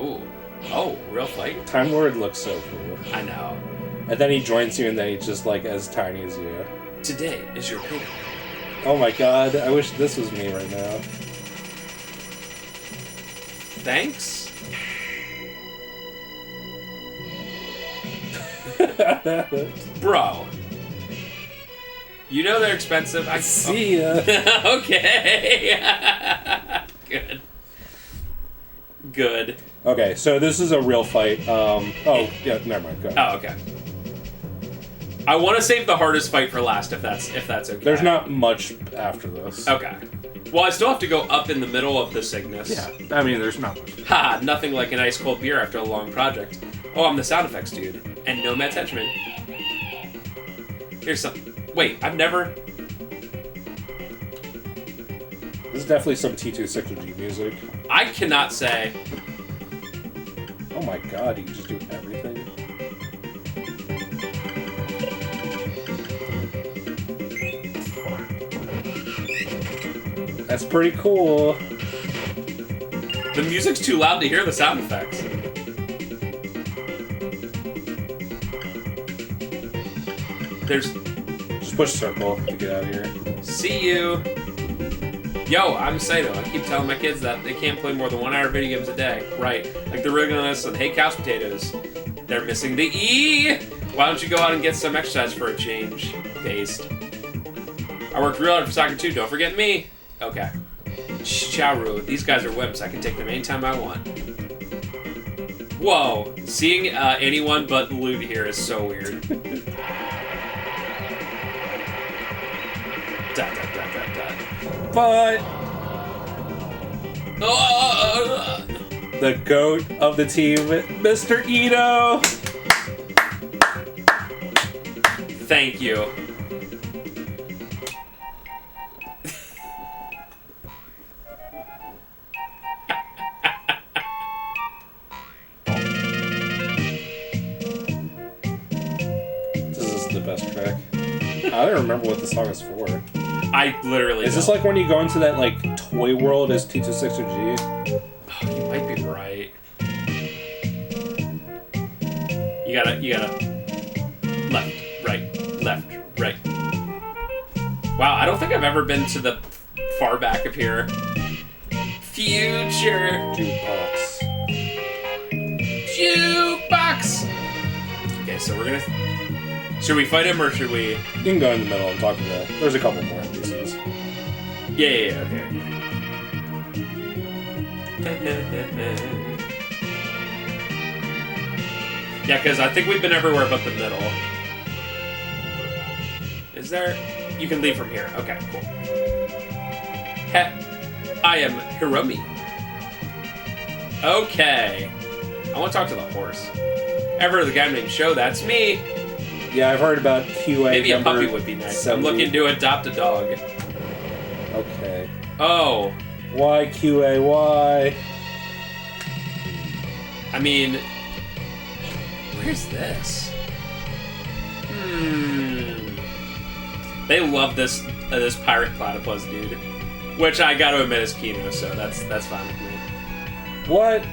Ooh. Oh, real fight? Time Lord looks so cool. I know. And then he joins you, and then he's just, like, as tiny as you. Today is your payday. Oh my god, I wish this was me right now. Thanks? Bro. You know they're expensive. I see ya. Okay. Good. Okay, so this is a real fight. Oh, yeah, never mind. Go ahead. Oh, okay. I want to save the hardest fight for last, if that's okay. There's not much after this. Okay. Well, I still have to go up in the middle of the Cygnus. Yeah, I mean, there's not much. Ha! Nothing like an ice cold beer after a long project. Oh, I'm the sound effects dude, and Nomad's henchman. Here's some. Wait, I've never. This is definitely some T260G music. I cannot say. Oh my god, you can just do everything. That's pretty cool. The music's too loud to hear the sound effects. There's... Just push circle to get out of here. See you. Yo, I'm Sato. I keep telling my kids that they can't play more than 1 hour video games a day. Right. Like the Wriggliness and Hey Couch Potatoes. They're missing the E! Why don't you go out and get some exercise for a change? Based. I worked real hard for soccer too, don't forget me! Okay. Chauru, these guys are wimps. I can take them anytime I want. Whoa. Seeing anyone but Lute here is so weird. But the GOAT of the team, Mr. Ito. Thank you. This is the best track. I don't remember what the song is for. I literally Is this like when you go into that, like, toy world as T260G? Oh, you might be right. You gotta... Left, right. Wow, I don't think I've ever been to the far back of here. Future... Jukebox! Okay, so we're gonna... Should we fight him or should we... You can go in the middle and talk to that. There's a couple more pieces. Yeah, okay. Yeah, because I think we've been everywhere but the middle. Is there... You can leave from here. Okay, cool. I am Hiromi. Okay. I want to talk to the horse. Ever the guy named Sho, that's me. Yeah, I've heard about QA. Maybe a puppy would be nice. 70. I'm looking to adopt a dog. Okay. Oh. Why QA? Why? I mean... Where's this? They love this pirate platypus dude. Which I gotta admit is Kino, so that's fine with me. What?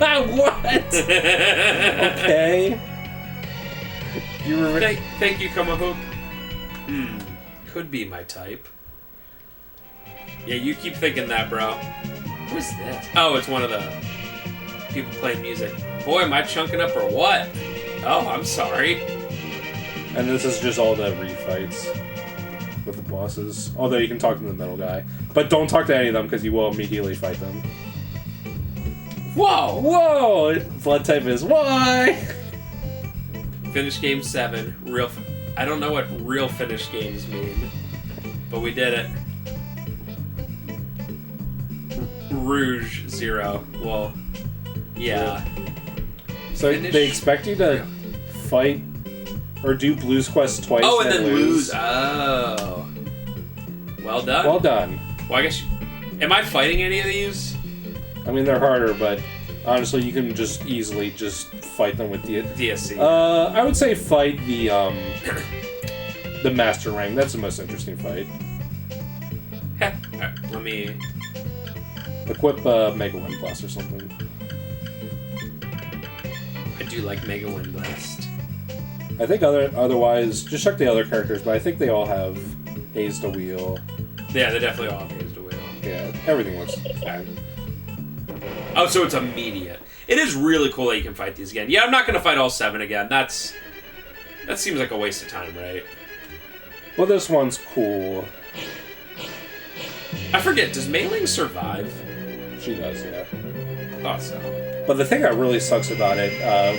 What? Okay. You remember? Thank you, Kamahook. Could be my type. Yeah, you keep thinking that, bro. Who's this? Oh, it's one of the people playing music. Boy, am I chunking up or what? Oh, I'm sorry. And this is just all the refights with the bosses. Although you can talk to the middle guy. But don't talk to any of them because you will immediately fight them. Whoa! Whoa! Blood type is why? Finish game 7. I don't know what real finish games mean. But we did it. Rouge 0. Well, yeah. So they expect you to fight or do Blues Quest twice. Oh, and then lose. Oh. Well done. Well done. Well, I guess... Am I fighting any of these? I mean, they're harder, but honestly, you can just easily just fight them with the... DSC. I would say fight the Master Ring. That's the most interesting fight. Let me... Equip Mega Wind Blast or something. I do like Mega Wind Blast. I think otherwise, just check the other characters, but I think they all have Haze to Wheel. Yeah, they definitely all have Haze to Wheel. Yeah, everything looks fine. Oh, so it's immediate. It is really cool that you can fight these again. Yeah, I'm not going to fight all 7 again. That seems like a waste of time, right? Well, this one's cool. I forget, does Mei-Ling survive? She does, yeah. Thought so. But the thing that really sucks about it,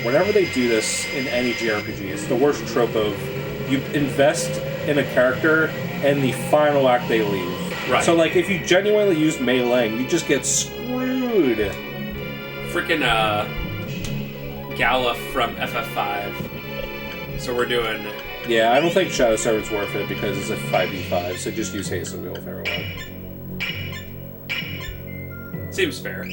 whenever they do this in any JRPG, it's the worst trope of you invest in a character and the final act they leave. Right. So, like, if you genuinely use Mei-Ling, you just get screwed. Freaking Gala from FF5. So we're doing... Yeah, I don't think Shadow Servant's worth it because it's a 5v5, so just use Haste and Wheel if everyone. Seems fair.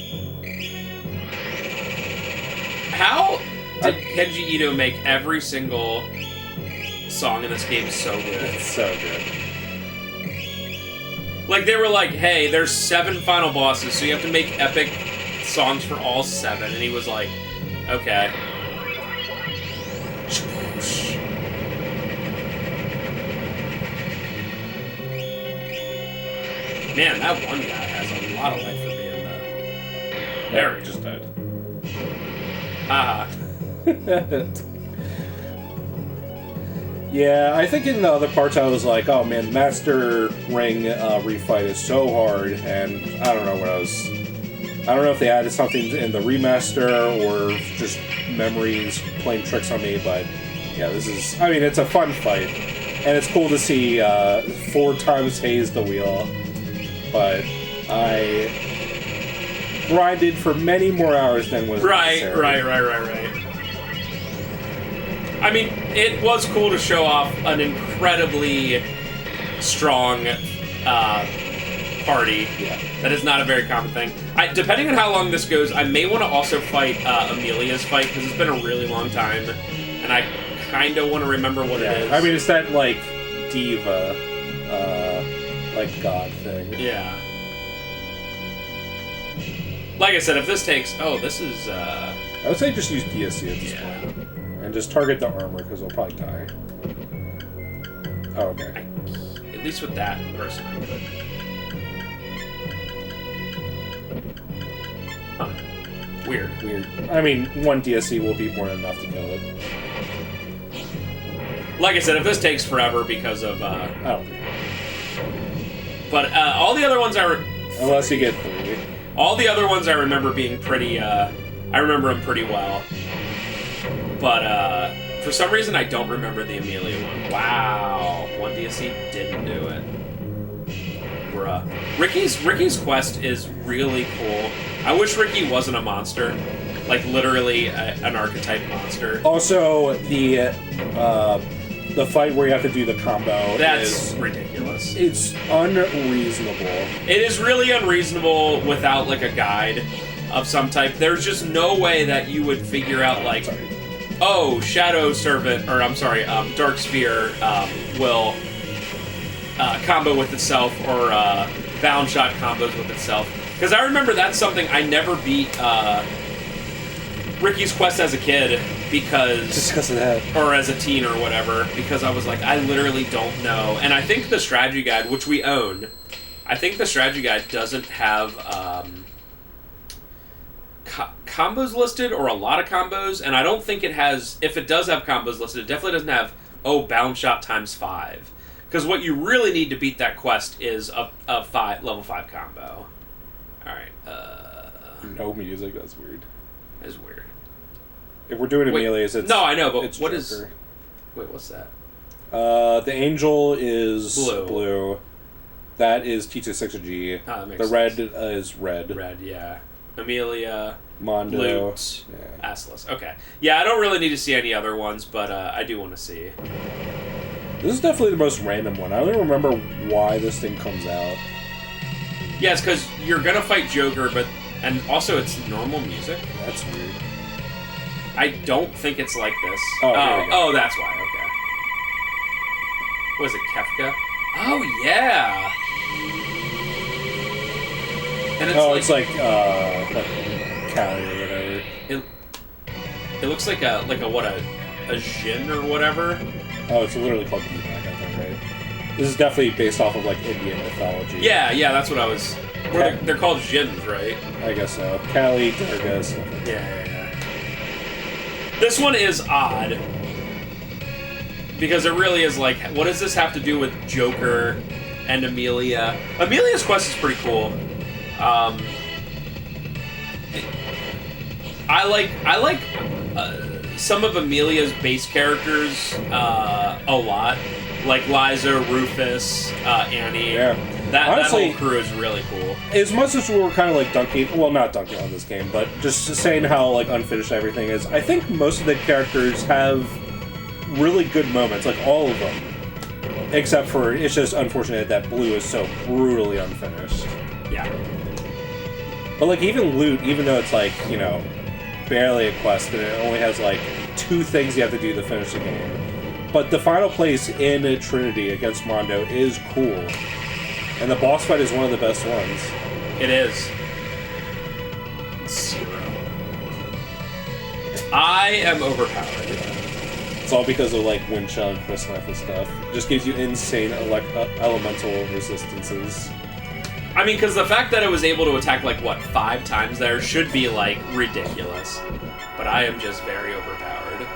How did Kenji Ito make every single song in this game so good? It's so good. Like, they were like, hey, there's 7 final bosses, so you have to make epic songs for all 7. And he was like, okay. Man, that one guy has a lot of life for being the... There he just died. Haha. Yeah, I think in the other parts I was like, oh man, Master Ring refight is so hard, and I don't know what I don't know if they added something in the remaster or just memories playing tricks on me, but yeah, this is, I mean, it's a fun fight, and it's cool to see 4 times Haze the Wheel, but I grinded for many more hours than was necessary. Right. I mean, it was cool to show off an incredibly strong party. Yeah. That is not a very common thing. Depending on how long this goes, I may want to also fight Emelia's fight, because it's been a really long time, and I kind of want to remember what it is. I mean, it's that, like, diva, like, god thing. Yeah. Like I said, if this takes... Oh, this is... I would say just use DSC at this point. And just target the armor, because they'll probably die. Oh, okay. At least with that person, I could. Huh. Weird. I mean, 1 DSC will be more than enough to kill it. Like I said, if this takes forever because of... Oh. But all the other ones Unless you get 3. All the other ones I remember being pretty... I remember them pretty well. But for some reason, I don't remember the Emelia one. Wow. 1 DSC didn't do it. Bruh. Riki's quest is really cool. I wish Riki wasn't a monster. Like, literally an archetype monster. Also, the fight where you have to do the combo That's ridiculous. It's unreasonable. It is really unreasonable without, like, a guide of some type. There's just no way that you would figure out, like, oh, Shadow Servant, or I'm sorry, Dark Sphere will combo with itself, or Bound Shot combos with itself. Because I remember that's something I never beat Riki's quest as a kid, because... Just because of that. Or as a teen or whatever, because I was like, I literally don't know. And I think the strategy guide, which we own, I think the strategy guide doesn't have combos listed, or a lot of combos, and I don't think it has... If it does have combos listed, it definitely doesn't have, oh, Bound Shot times 5. Because what you really need to beat that quest is a level 5 combo. Alright, No music, that's weird. That's weird. If we're doing Emelia's, it's... No, I know, but it's what Joker. is... Wait, what's that? The angel is blue. That is T26G. Ah, that makes the sense. red is red. Red, yeah. Emelia, Mondo. Lute, Asellus. Okay. Yeah, I don't really need to see any other ones, but I do want to see. This is definitely the most random one. I don't even remember why this thing comes out. Yeah, it's because you're going to fight Joker, but... And also, it's normal music. That's weird. I don't think it's like this. Oh, that's why. Okay. Was it Kefka? Oh, yeah! And it's like Cali or whatever. It looks like a Jin or whatever. Oh, it's literally called Emac, I think, right? This is definitely based off of like Indian mythology. Yeah, that's what I was. They're called Jins, right? I guess so. Kali, Durga, stuff like that. Yeah. This one is odd because it really is like, what does this have to do with Joker and Emelia? Emelia's quest is pretty cool. I like some of Emelia's base characters a lot, like Liza, Rufus, Annie. Yeah. that Honestly, whole crew is really cool. As much as we were kind of like not dunking on this game, but just saying how like unfinished everything is, I think most of the characters have really good moments, like all of them. Except for, it's just unfortunate that Blue is so brutally unfinished. Yeah. But like even Lute, even though it's like, barely a quest and it only has like 2 things you have to do to finish the game. But the final place in Trinity against Mondo is cool. And the boss fight is one of the best ones. It is. 0. I am overpowered. It's all because of like wind shell and Chris Knife and stuff. It just gives you insane elemental resistances. I mean, because the fact that it was able to attack, 5 times there should be, ridiculous. But I am just very overpowered.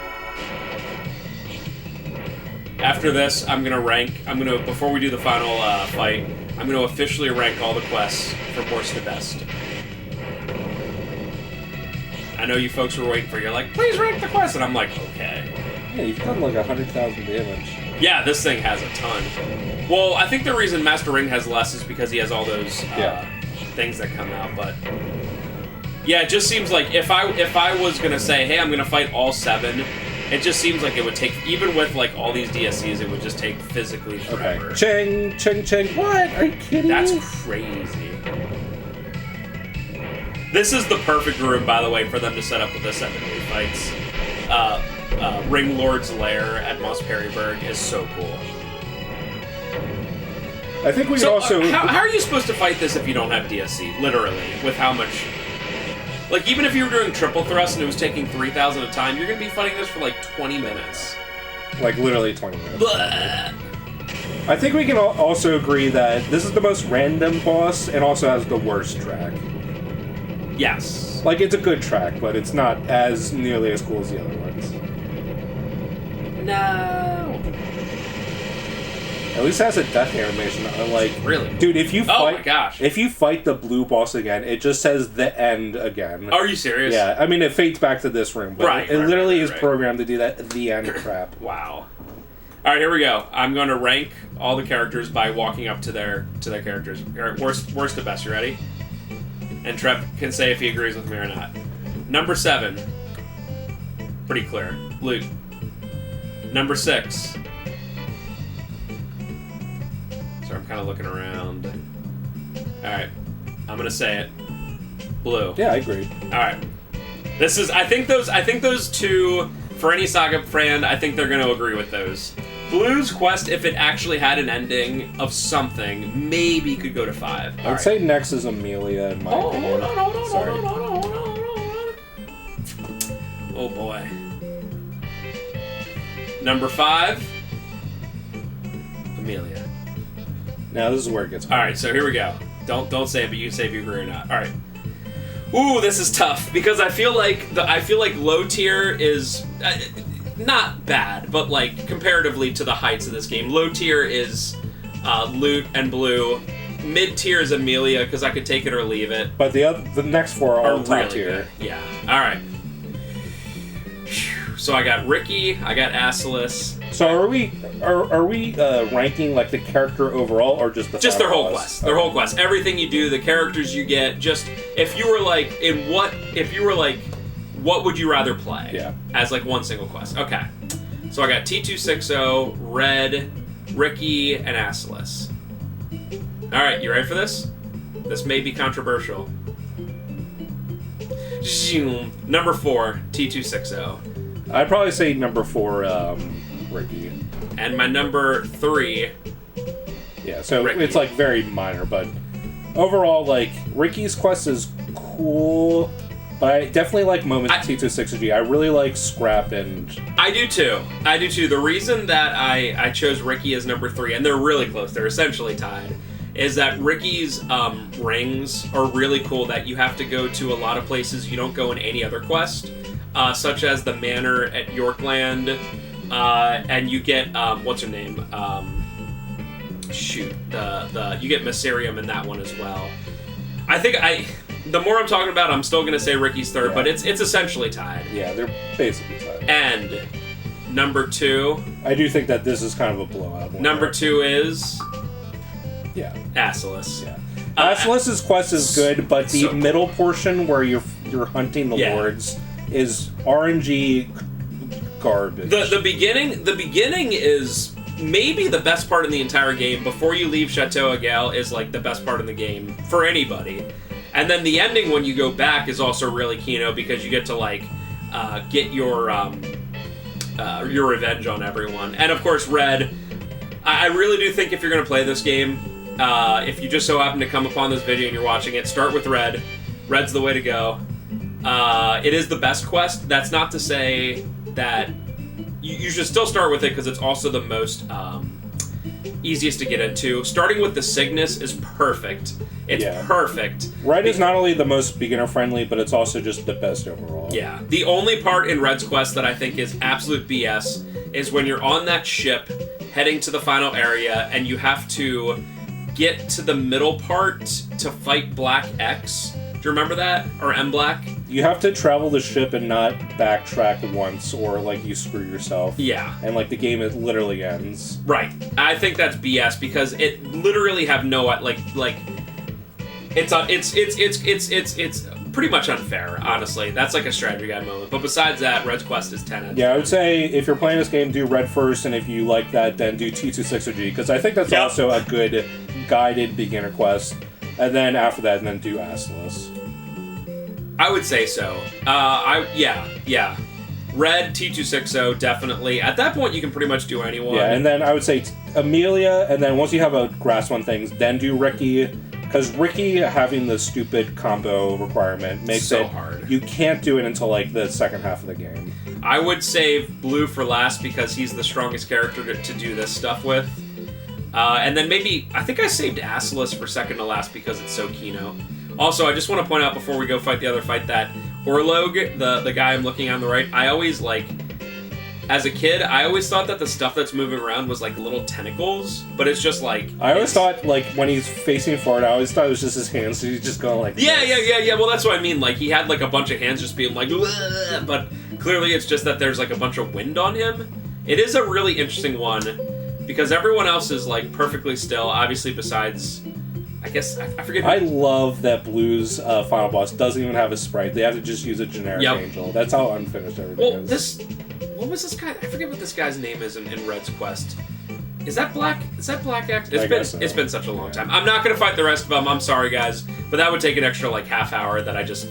After this, before we do the final fight, I'm gonna officially rank all the quests from worst to best. I know you folks were waiting for, you're like, please rank the quests, and I'm like, okay. Yeah, you've done 100,000 damage. Yeah, this thing has a ton. Well, I think the reason Master Ring has less is because he has all those things that come out, but... Yeah, it just seems like if I was gonna say, hey, I'm gonna fight all 7, it just seems like it would take, even with all these DSCs, it would just take physically forever. Okay. Ching. What? Are you kidding That's me? crazy. This is the perfect room, by the way, for them to set up with the 7 fights. Ring Lord's Lair at Mos Periburg is so cool. I think we can also... How are you supposed to fight this if you don't have DSC? Literally. With how much... even if you were doing triple thrust and it was taking 3,000 a time, you're going to be fighting this for 20 minutes. Literally 20 minutes. Blah. I think we can also agree that this is the most random boss and also has the worst track. Yes. It's a good track, but it's not as nearly as cool as the other ones. No. At least it has a death animation. Really? Dude, if you fight, oh my gosh, if you fight the blue boss again, it just says the end again. Are you serious? Yeah, I mean it fades back to this room, but right, it literally is right. programmed to do that the end crap. Wow. All right, here we go. I'm going to rank all the characters by walking up to their characters. All right, worst to best. You ready? And Trev can say if he agrees with me or not. Number 7. Pretty clear. Lute. Number 6. I'm kind of looking around. Alright. I'm going to say it. Blue. Yeah, I agree. Alright. This is... I think those 2, for any Saga fan, I think they're going to agree with those. Blue's quest, if it actually had an ending of something, maybe could go to 5. I'd say next is Emelia, in my opinion. Hold on. Sorry. Oh, boy. Number 5. Emelia. Now this is where it gets hard. All right, so here we go. Don't say it, but you can say if you agree or not. All right. Ooh, this is tough because I feel like low tier is not bad, but comparatively to the heights of this game, low tier is Lute and Blue. Mid tier is Emelia because I could take it or leave it. But the next 4 are all top really tier. Good. Yeah. All right. So I got Riki, I got Asellus. So are we ranking the character overall or just their whole quest? Their whole quest. Everything you do, the characters you get. Just if you were what would you rather play? Yeah. As one single quest. Okay. So I got T260, Red, Riki, and Asellus. All right, you ready for this? This may be controversial. Number 4, T260. I'd probably say number 4, Riki. And my number 3... Yeah, so Riki. it's very minor, but overall, like, Riki's quest is cool, but I definitely like moments of T26G. I really like Scrap and... I do too. The reason that I chose Riki as number 3, and they're really close, they're essentially tied, is that Riki's rings are really cool, that you have to go to a lot of places you don't go in any other quest, such as the manor at Yorkland, and you get, what's her name? You get Mysterium in that one as well. I think the more I'm talking about, I'm still going to say Riki's third, but it's essentially tied. Yeah, they're basically tied. And number 2... I do think that this is kind of a blowout. Number 2 is... Yeah. Asellus. Yeah. Assellus's quest is good, but the middle portion where you're hunting the lords is RNG garbage. The beginning is maybe the best part in the entire game. Before you leave Chateau Agal is like the best part in the game for anybody. And then the ending when you go back is also really keynote because you get to like get your revenge on everyone. And of course, Red. I really do think if you're going to play this game, if you just so happen to come upon this video and you're watching it, start with Red. Red's the way to go. It is the best quest. That's not to say that you should still start with it because it's also the most easiest to get into. Starting with the Cygnus is perfect. It's perfect. Red is not only the most beginner-friendly, but it's also just the best overall. Yeah. The only part in Red's quest that I think is absolute BS is when you're on that ship heading to the final area and you have to get to the middle part to fight Black X. Do you remember that? Or M Black? You have to travel the ship and not backtrack once, or like you screw yourself. Yeah. And like the game, it literally ends. Right. I think that's BS because it literally have no it's pretty much unfair, honestly. That's like a strategy guide moment. But besides that, Red's quest is 10 out of 10. Yeah, I would say if you're playing this game, do Red first, and if you like that, then do T26OG, because I think that's also a good guided beginner quest. And then after that, and then do Asellus. I would say so. Yeah. Red, T260, definitely. At that point, you can pretty much do anyone. Yeah, and then I would say Emelia, and then once you have a grasp on things, then do Riki. Because Riki having the stupid combo requirement makes so it hard. You can't do it until like the second half of the game. I would save Blue for last because he's the strongest character to do this stuff with. And then maybe, I think I saved Asellus for second to last because it's so keynote. Also, I just want to point out before we go fight the other fight that Orlog, the guy I'm looking on the right, I always like, as a kid, I always thought that the stuff that's moving around was like little tentacles, but it's just like... I always thought, like, when he's facing forward, I always thought it was just his hands, so he's just going like... Yeah, well that's what I mean, like, he had like a bunch of hands just being like... Bleh, but clearly it's just that there's like a bunch of wind on him. It is a really interesting one, because everyone else is like perfectly still, obviously besides... I guess, I forget... I love that Blue's final boss doesn't even have a sprite. They have to just use a generic angel. That's how unfinished everything is. What was this guy? I forget what this guy's name is in Red's quest. Is that Black X? It's been such a long time. I'm not going to fight the rest of them. I'm sorry, guys. But that would take an extra, like, half hour that I just...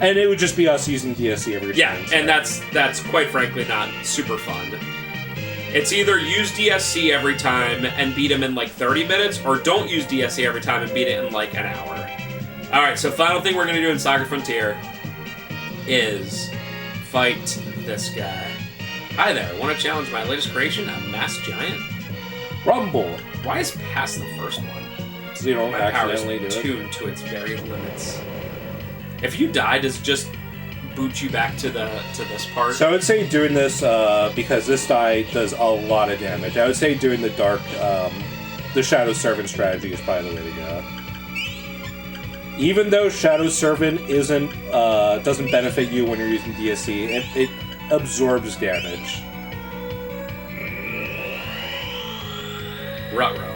And it would just be us using DSC every time. Yeah, and that's quite frankly not super fun. It's either use DSC every time and beat him in like 30 minutes, or don't use DSC every time and beat it in like an hour. Alright, so final thing we're going to do in Saga Frontier is fight this guy. Hi there, want to challenge my latest creation, a masked giant? Rumble! Why is past the first one? So you don't my accidentally do it? Tuned to its very limits. If you die, does it just boot you back to this part? So I would say doing this, because this die does a lot of damage, I would say doing the dark, the Shadow Servant strategy is probably the way to go. Even though Shadow Servant doesn't benefit you when you're using DSC, it absorbs damage. Ruh-roh.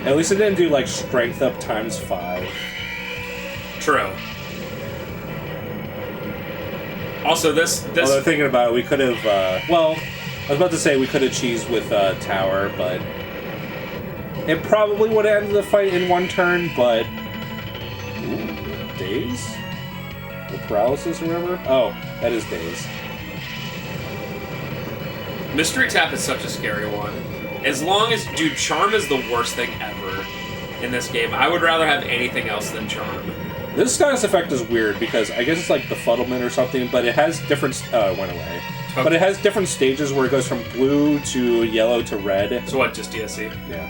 At least it didn't do, like, strength up times 5. True. Also, this... Although thinking about it, we could have, well, I was about to say we could have cheesed with Tower, but it probably would have ended the fight in one turn, but... Ooh, Daze? Or Paralysis, or whatever? Oh, that is Daze. Mystery Tap is such a scary one. As long as... Dude, Charm is the worst thing ever in this game. I would rather have anything else than Charm. This status effect is weird because I guess it's like befuddlement or something, but it has different... it went away. Okay. But it has different stages where it goes from blue to yellow to red. So what, just DSC? Yeah.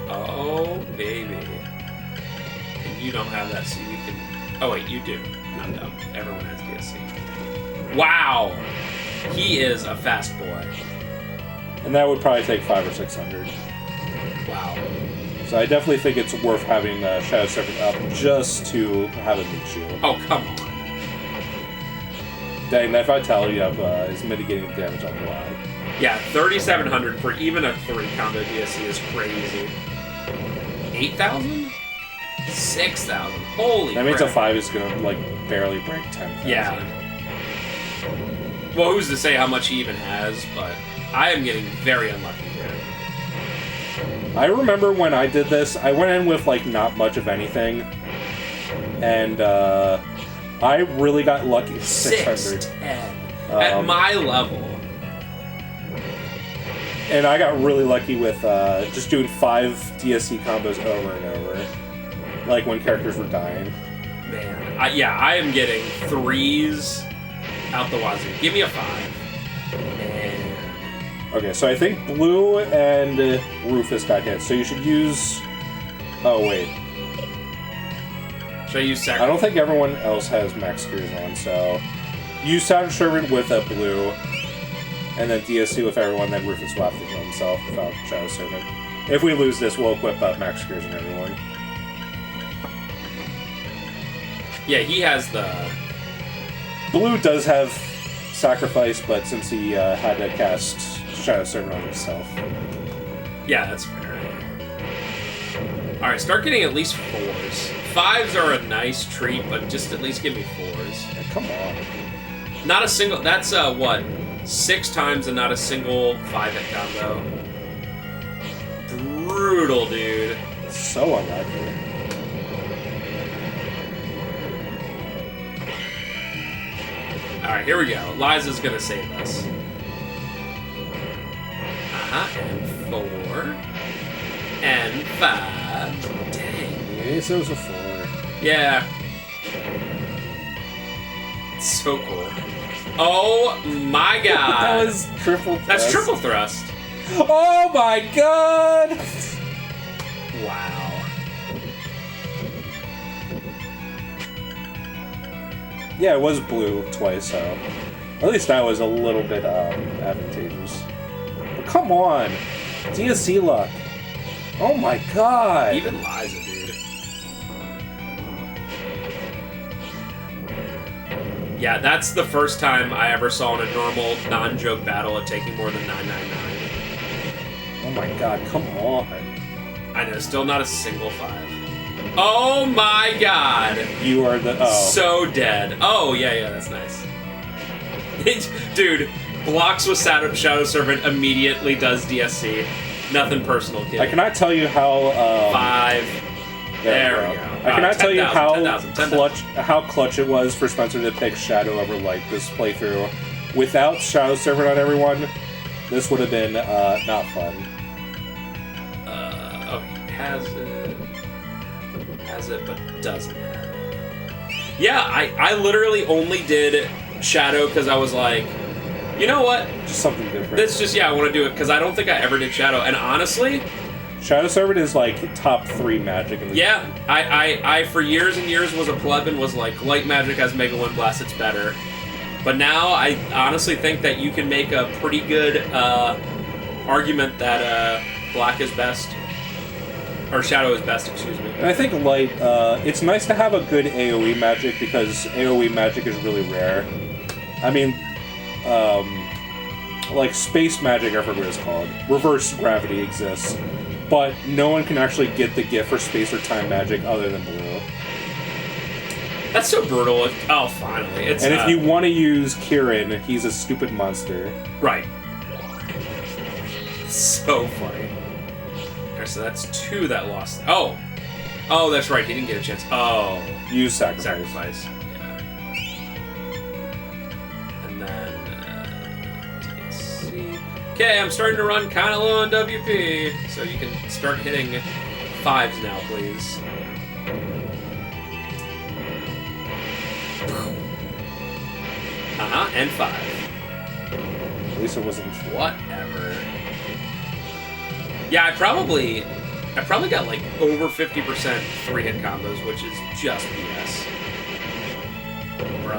Oh, baby. And you don't have that, so you can... Oh, wait, you do. No. Everyone has DSC. Wow! He is a fast boy. And that would probably take 500 or 600. Wow. So I definitely think it's worth having Shadow Serpent up just to have a meet you. Oh, come on. Dang, that Vitality up is mitigating damage a lot. Yeah, 3,700 for even a 3 combo DSC is crazy. 8,000? 6,000. Holy That means crap. a 5 is going to, like, barely break 10,000. Yeah. Well, who's to say how much he even has, but I am getting very unlucky here. I remember when I did this, I went in with, like, not much of anything. And, I really got lucky. 600. 610. At my level. And I got really lucky with just doing 5 DSC combos over and over. Like when characters were dying. Man. I am getting 3s out the wazoo. Give me a 5. Man. Okay, so I think Blue and Rufus got hit, so you should use... Oh, wait. Should I use Sacrifice? I don't think everyone else has Max Gears on, so... Use Saturn Servant with a Blue, and then DSC with everyone, then Rufus will have to heal himself without Shadow Servant. If we lose this, we'll equip Max Gears and everyone. Yeah, he has the... Blue does have Sacrifice, but since he had to cast Shadow Servant on himself. Yeah, that's fair. Alright, start getting at least 4s. 5s are a nice treat, but just at least give me 4s. Yeah, come on. Not a single... That's, what? 6 times and not a single 5-hit combo. Brutal, dude. So unlucky. Alright, here we go. Liza's gonna save us. And 4. And 5. Dang. Yes, it was a 4. Yeah. It's so cool. Oh my god. That was triple thrust. That's triple thrust. Oh my god! Wow. Yeah, it was blue twice, so at least that was a little bit advantageous. But come on! DSC luck. Oh my god! Even Liza, dude. Yeah, that's the first time I ever saw in a normal, non-joke battle it taking more than 999. Oh my god, come on. I know, still not a single 5. Oh my god! You are the... Oh. So dead. Oh, yeah, that's nice. Dude, blocks with Shadow Servant, immediately does DSC. Nothing personal, kid. I cannot tell you how... 5. There we go. I cannot tell you 10,000. how clutch it was for Spencer to pick Shadow over Light this playthrough. Without Shadow Servant on everyone, this would have been not fun. Okay, has it, but doesn't have it. Yeah, I literally only did Shadow because I was like, you know what? Just something different. That's just, I want to do it because I don't think I ever did Shadow. And honestly... Shadow Servant is like top 3 magic in the game. I for years and years was a pleb and was like, light magic has Mega Wind Blast, it's better. But now I honestly think that you can make a pretty good argument that Black is best. Or Shadow is best, excuse me. And I think Light, it's nice to have a good AoE magic because AoE magic is really rare. I mean, like space magic, I forget what it's called. Reverse gravity exists. But no one can actually get the gift for space or time magic other than Blue. That's so brutal. Oh, finally. It's, and if you want to use Kieran, he's a stupid monster. Right. So funny. Okay, so that's 2 that lost. Oh! Oh, that's right. He didn't get a chance. Oh. Use Sacrifice. Yeah. And then... See. Okay, I'm starting to run kind of low on WP, so you can start hitting 5s now, please. And 5. At least it wasn't. Whatever. Yeah, I probably got like over 50% 3-hit combos, which is just BS. Bro.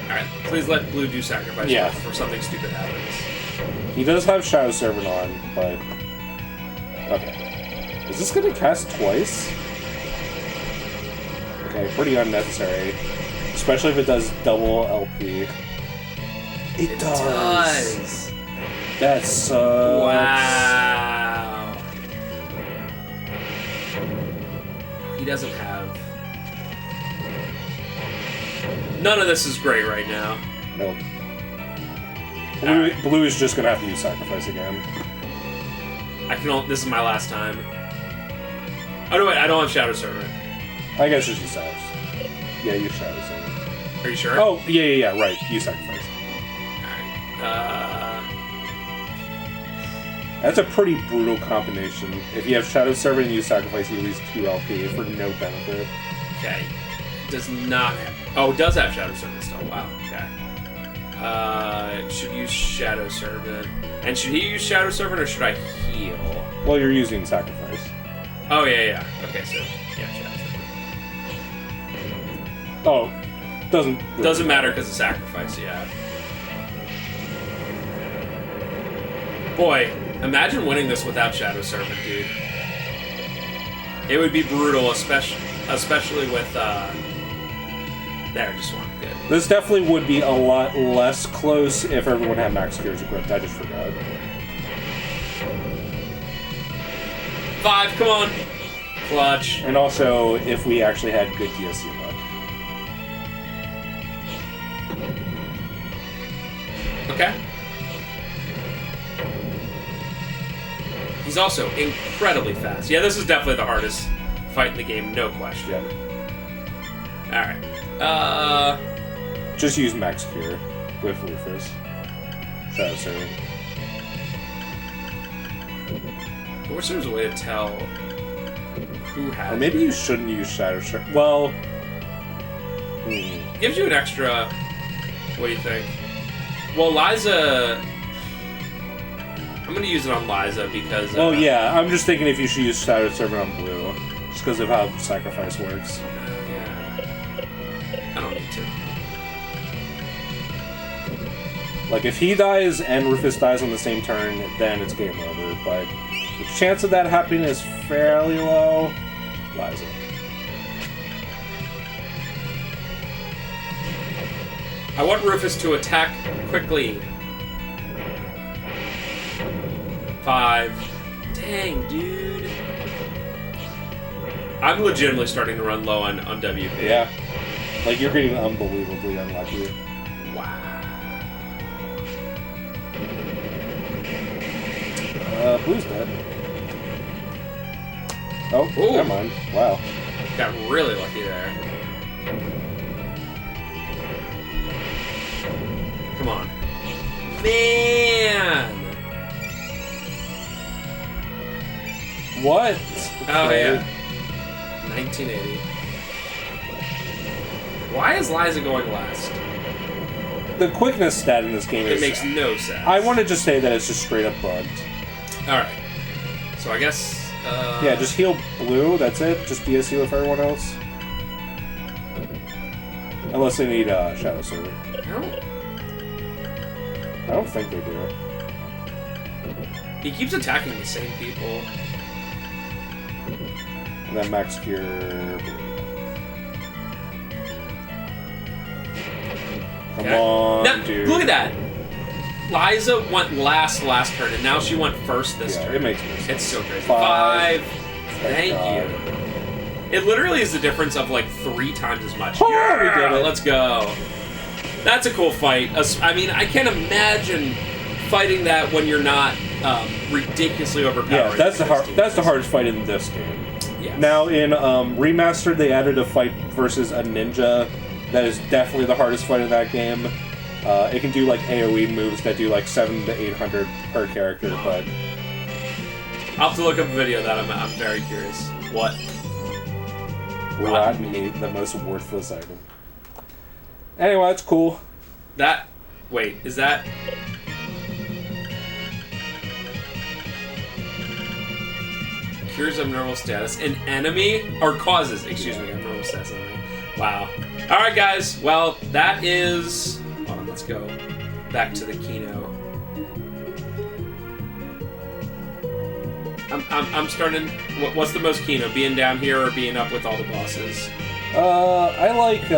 Alright, please let Blue do sacrifice before something stupid happens. He does have Shadow Servant on, but... Okay. Is this gonna cast twice? Okay, pretty unnecessary. Especially if it does double LP. It does! That sucks. Wow. He doesn't have... None of this is great right now. Nope. Blue is just gonna have to use Sacrifice again. This is my last time. Oh no, wait, I don't have Shadow Servant. I guess just use Shadows. Yeah, use Shadow Servant. Are you sure? Oh, yeah, right. Use Sacrifice. Alright. That's a pretty brutal combination. If you have Shadow Servant and you Sacrifice, you lose 2 LP for no benefit. Okay. Does not have... Oh, it does have Shadow Servant still. Wow, okay. Should use Shadow Servant. And should he use Shadow Servant or should I heal? Well, you're using Sacrifice. Oh, yeah. Okay, so, yeah, Shadow Servant. Oh, doesn't matter because of Sacrifice, yeah. Boy, imagine winning this without Shadow Servant, dude. It would be brutal, especially with, There, just one. Good. This definitely would be a lot less close if everyone had Max Cures equipped. I just forgot. 5, come on! Clutch. And also, if we actually had good DSC luck. Okay. He's also incredibly fast. Yeah, this is definitely the hardest fight in the game, no question. Yeah. Alright. Just use Max Cure with Rufus. Shadow Servant. I wish there was a way to tell who has Or maybe you shouldn't use Shadow Servant. Well... Gives you an extra... What do you think? Well, Liza... I'm gonna use it on Liza because... Well, yeah, I'm just thinking if you should use Shadow Servant on Blue. Just because of how Sacrifice works. I don't need to. Like, if he dies and Rufus dies on the same turn, then it's game over. But the chance of that happening is fairly low. Liza. I want Rufus to attack quickly. 5. Dang, dude. I'm legitimately starting to run low on WP. Yeah. Like, you're getting unbelievably unlucky. Wow. Blue's dead. Oh, ooh. Never mind. Wow. Got really lucky there. Come on. Man! What? Oh, yeah. 1980. Why is Liza going last? The quickness stat in this game It makes no sense. I want to just say that it's just straight up bugged. Alright. So I guess... Yeah, just heal Blue, that's it. Just DSC with everyone else. Unless they need Shadow Servant. I don't think they do. He keeps attacking the same people. And then Max Cure... Come on, now, dude. Look at that! Liza went last turn, and now she went first this turn. It makes no sense. It's so crazy. 5. Thank you. It literally is the difference of like 3 times as much. Oh, yeah, we did it. Let's go. That's a cool fight. I mean, I can't imagine fighting that when you're not ridiculously overpowered. Yeah, that's the hardest fight in this game. Yes. Now in Remastered, they added a fight versus a ninja. That is definitely the hardest fight in that game. It can do like AoE moves that do like 700 to 800 per character, but I'll have to look up a video of that. I'm very curious. What? Rotten Meat, the most worthless item. Anyway, that's cool. Wait, is that... Cures abnormal status. An enemy? Or causes, excuse me, abnormal status enemy. Wow. Alright, guys. Well, that is... Hold on, let's go back to the Kino. I'm starting... What's the most Kino? Being down here or being up with all the bosses? I like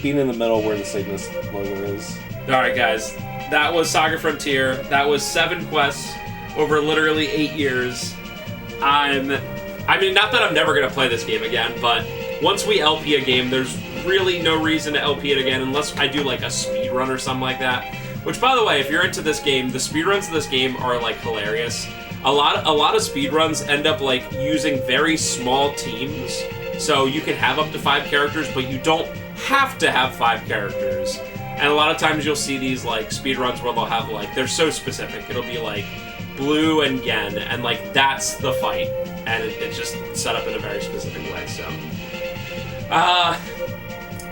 being in the middle where the Cygnus logo is. Alright, guys. That was Saga Frontier. That was 7 quests over literally 8 years. I mean, not that I'm never going to play this game again, but once we LP a game, there's really no reason to LP it again unless I do like a speed run or something like that. Which, by the way, if you're into this game, the speedruns of this game are like hilarious. A lot of speedruns end up like using very small teams, so you can have up to 5 characters, but you don't have to have 5 characters. And a lot of times you'll see these like speedruns where they'll have like, they're so specific. It'll be like Blue and Gen, and like that's the fight, and it's just set up in a very specific way. So,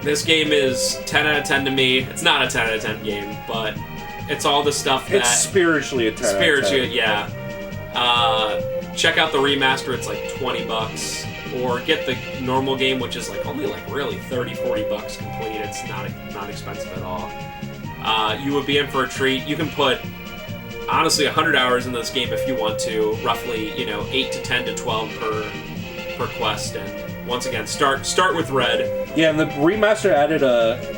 this game is 10 out of 10 to me. It's not a 10 out of 10 game, but it's all the stuff that... It's spiritually a 10 out of 10. Yeah. Check out the remaster, it's like $20, or get the normal game, which is like only like really $30-40 complete. It's not expensive at all. You would be in for a treat. You can put honestly 100 hours in this game if you want to, roughly 8 to 10 to 12 per quest. And once again, start with Red. Yeah, and the remaster added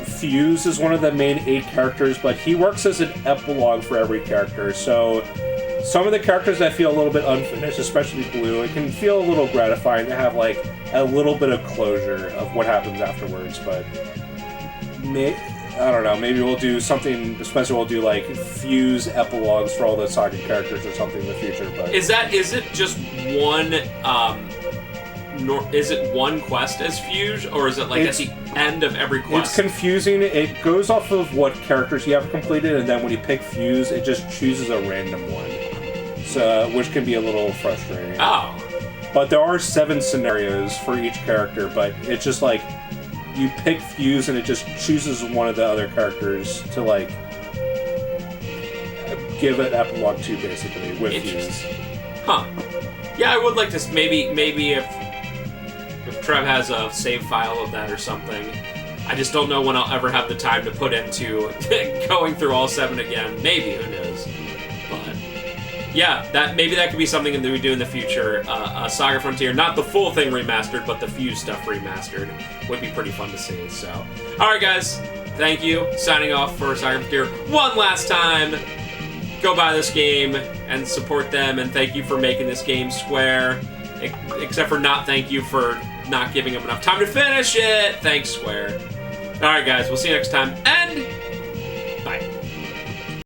Fuse as one of the main 8 characters, but he works as an epilogue for every character. So some of the characters that feel a little bit unfinished, especially Blue, it can feel a little gratifying to have like a little bit of closure of what happens afterwards. But I don't know, maybe we'll do something special. We'll do like Fuse epilogues for all the Saga characters or something in the future. But is it just one? Is it one quest as Fuse, or is it like at the end of every quest? It's confusing. It goes off of what characters you have completed, and then when you pick Fuse, it just chooses a random one. So, which can be a little frustrating. Oh. But there are 7 scenarios for each character, but it's just like you pick Fuse and it just chooses one of the other characters to like give an epilogue to, basically, with Fuse. Huh. Yeah, I would like to maybe if Trev has a save file of that or something. I just don't know when I'll ever have the time to put into going through all 7 again. Maybe, who knows? But yeah, maybe that could be something that we do in the future. Saga Frontier, not the full thing remastered, but the Fuse stuff remastered would be pretty fun to see. So, all right, guys, thank you. Signing off for Saga Frontier one last time. Go buy this game and support them, and thank you for making this game, Square. Except for not thank you for not giving them enough time to finish it. Thanks, Square. All right, guys, we'll see you next time, and